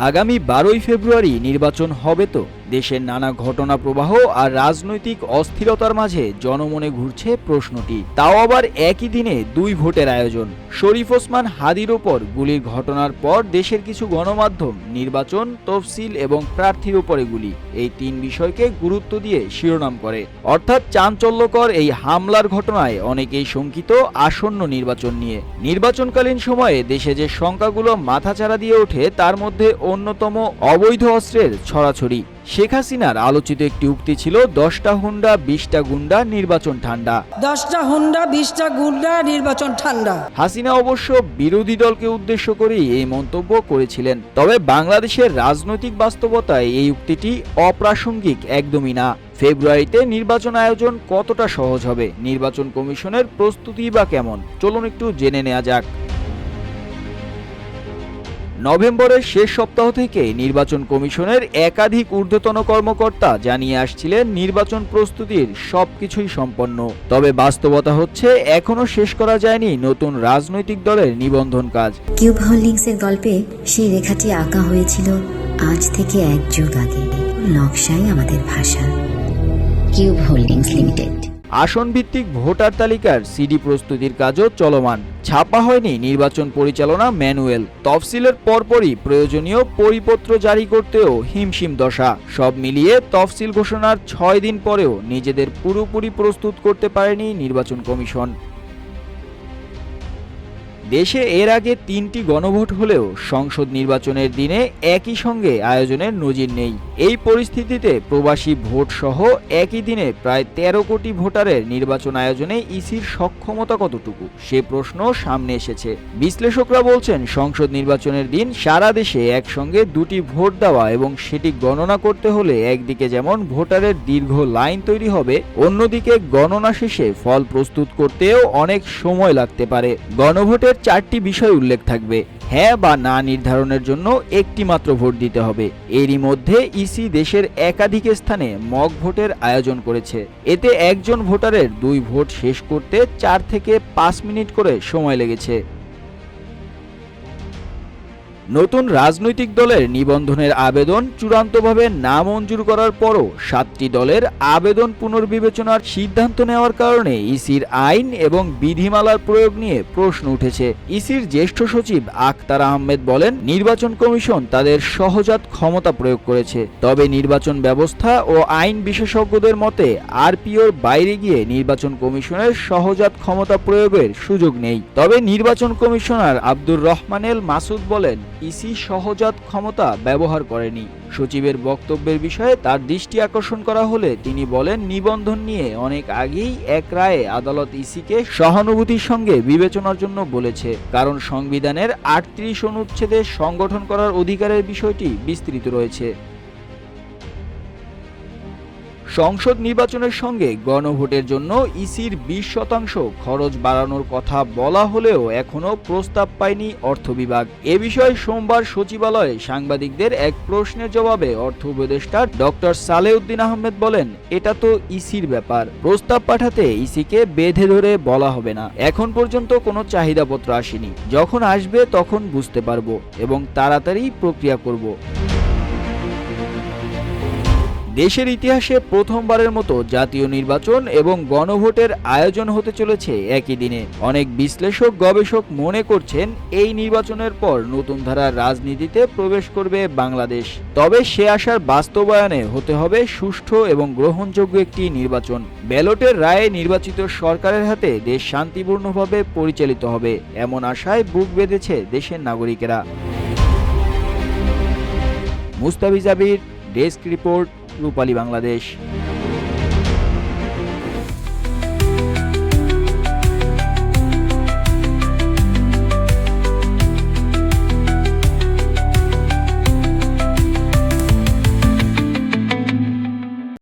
আগামী 12ই ফেব্রুয়ারি নির্বাচন হবে তো। দেশের নানা ঘটনা প্রবাহ আর রাজনৈতিক অস্থিরতার মাঝে জনমনে ঘুরছে প্রশ্নটি, তাও আবার একই দিনে দুই ভোটের আয়োজন। শরীফ ওসমান হাদির ওপর গুলির ঘটনার পর দেশের কিছু গণমাধ্যম নির্বাচন, তফসিল এবং প্রার্থীর উপরে গুলি, এই তিন বিষয়কে গুরুত্ব দিয়ে শিরোনাম করে। অর্থাৎ চাঞ্চল্যকর এই হামলার ঘটনায় অনেকেই শঙ্কিত আসন্ন নির্বাচন নিয়ে। নির্বাচনকালীন সময়ে দেশে যে শঙ্কাগুলো মাথাচাড়া দিয়ে ওঠে তার মধ্যে অন্যতম অবৈধ অস্ত্রের ছড়াছড়ি। শেখ হাসিনার আলোচিত একটি উক্তি ছিল 10টা হুন্ডা 20টা গুন্ডা নির্বাচন ঠান্ডা। 10টা হুন্ডা 20টা গুন্ডা নির্বাচন ঠান্ডা। হাসিনা অবশ্য বিরোধী দলকে উদ্দেশ্য করেই এই মন্তব্য করেছিলেন। তবে বাংলাদেশের রাজনৈতিক বাস্তবতায় এই উক্তিটি অপ্রাসঙ্গিক একদমই না। ফেব্রুয়ারিতে নির্বাচন আয়োজন কতটা সহজ হবে, নির্বাচন কমিশনের প্রস্তুতি বা কেমন, চলুন একটু জেনে নেওয়া যাক। নভেম্বরের শেষ সপ্তাহ থেকে নির্বাচন কমিশনের একাধিক ঊর্ধ্বতন কর্মকর্তা জানিয়ে আসছিলেন নির্বাচন প্রস্তুতির সবকিছুই সম্পন্ন। তবে বাস্তবতা হচ্ছে এখনো শেষ করা যায়নি নতুন রাজনৈতিক দলের নিবন্ধন কাজ। কিউব হোল্ডিংসের গল্পে সেই রেখাটি আঁকা হয়েছিল আজ থেকে 1 যুগ আগে। নকশাই আমাদের ভাষা। Cube holdings limited. আসন ভিত্তিক ভোটার তালিকার সিডি প্রস্তুতির কাজও চলমান। ছাপা হয়নি নির্বাচন পরিচালনা ম্যানুয়াল। তফসিলের পরপরই প্রয়োজনীয় পরিপত্র জারি করতেও হিমশিম দশা। সব মিলিয়ে তফসিল ঘোষণার 6 দিন পরেও নিজেদের পুরোপুরি প্রস্তুত করতে পারেনি নির্বাচন কমিশন। দেশে এর আগে 3টি গণভোট হলেও সংসদ নির্বাচনের দিনে একই সঙ্গে আয়োজনের নজির নেই। এই পরিস্থিতিতে প্রবাসী ভোট সহ একই দিনে প্রায় 13 কোটি ভোটারের নির্বাচন আয়োজনে ইসির সক্ষমতা কতটুকু, সে প্রশ্ন সামনে এসেছে। বিশ্লেষকরা বলছেন সংসদ নির্বাচনের দিন সারা দেশে একসঙ্গে 2টি ভোট দেওয়া এবং সেটি গণনা করতে হলে একদিকে যেমন ভোটারের দীর্ঘ লাইন তৈরি হবে, অন্যদিকে গণনা শেষে ফল প্রস্তুত করতেও অনেক সময় লাগতে পারে। গণভোটের 4টি বিষয় উল্লেখ থাকবে। হ্যাঁ বা না নির্ধারণের জন্য একটি মাত্র ভোট দিতে হবে। এরই মধ্যে ইসি দেশের একাধিক স্থানে মক ভোটের আয়োজন করেছে। এতে একজন ভোটারের 2 ভোট শেষ করতে 4 থেকে 5 মিনিট করে সময় লেগেছে। নতুন রাজনৈতিক দলের নিবন্ধনের আবেদন চূড়ান্তভাবে নামঞ্জুর করার পরও 7টি দলের আবেদন পুনর্বিবেচনার সিদ্ধান্ত নেওয়ার কারণে ইসির আইন এবং বিধিমালার প্রয়োগ নিয়ে প্রশ্ন উঠেছে। ইসির জ্যেষ্ঠ সচিব আখতার আহমেদ বলেন, নির্বাচন কমিশন তাদের সহজাত ক্ষমতা প্রয়োগ করেছে। তবে নির্বাচন ব্যবস্থা ও আইন বিশেষজ্ঞদের মতে আরপিওর বাইরে গিয়ে নির্বাচন কমিশনের সহজাত ক্ষমতা প্রয়োগের সুযোগ নেই। তবে নির্বাচন কমিশনার আব্দুর রহমানেল মাসুদ বলেন, ইসি সহজাত ক্ষমতা ব্যবহার করেনি। সচিবের বক্তব্যের বিষয়ে তার দৃষ্টি আকর্ষণ করা হলে তিনি বলেন, নিবন্ধন নিয়ে অনেক আগেই এক রায়ে আদালত ইসিকে সহানুভূতির সঙ্গে বিবেচনার জন্য বলেছে, কারণ সংবিধানের 38 অনুচ্ছেদে সংগঠন করার অধিকারের বিষয়টি বিস্তৃত রয়েছে। সংসদ নির্বাচনের সঙ্গে গণভোটের জন্য ইসির 20% খরচ বাড়ানোর কথা বলা হলেও এখনো প্রস্তাব পায়নি অর্থ বিভাগ। এ বিষয়ে সোমবার সচিবালয়ে সাংবাদিকদের এক প্রশ্নের জবাবে অর্থ উপদেষ্টা ডক্টর সালেউদ্দিন আহমেদ বলেন, এটা তো ইসির ব্যাপার, প্রস্তাব পাঠাতে ইসিকে বেঁধে ধরে বলা হবে না। এখন পর্যন্ত কোনো চাহিদাপত্র আসেনি, যখন আসবে তখন বুঝতে পারবো এবং তাড়াতাড়ি প্রক্রিয়া করব। দেশের ইতিহাসে প্রথমবারের মতো জাতীয় নির্বাচন এবং গণভোটের আয়োজন হতে চলেছে একই দিনে। অনেক বিশ্লেষক গবেষক মনে করছেন এই নির্বাচনের পর নতুন ধারার রাজনীতিতে প্রবেশ করবে বাংলাদেশ। তবে সে আশার বাস্তবায়নে হতে হবে সুষ্ঠু এবং গ্রহণযোগ্য একটি নির্বাচন। ব্যালটের রায়ে নির্বাচিত সরকারের হাতে দেশ শান্তিপূর্ণভাবে পরিচালিত হবে, এমন আশায় বুক বেঁধেছে দেশের নাগরিকেরা। মুস্তাফিজ আবির, ডেস্ক রিপোর্ট, রূপালী বাংলাদেশ।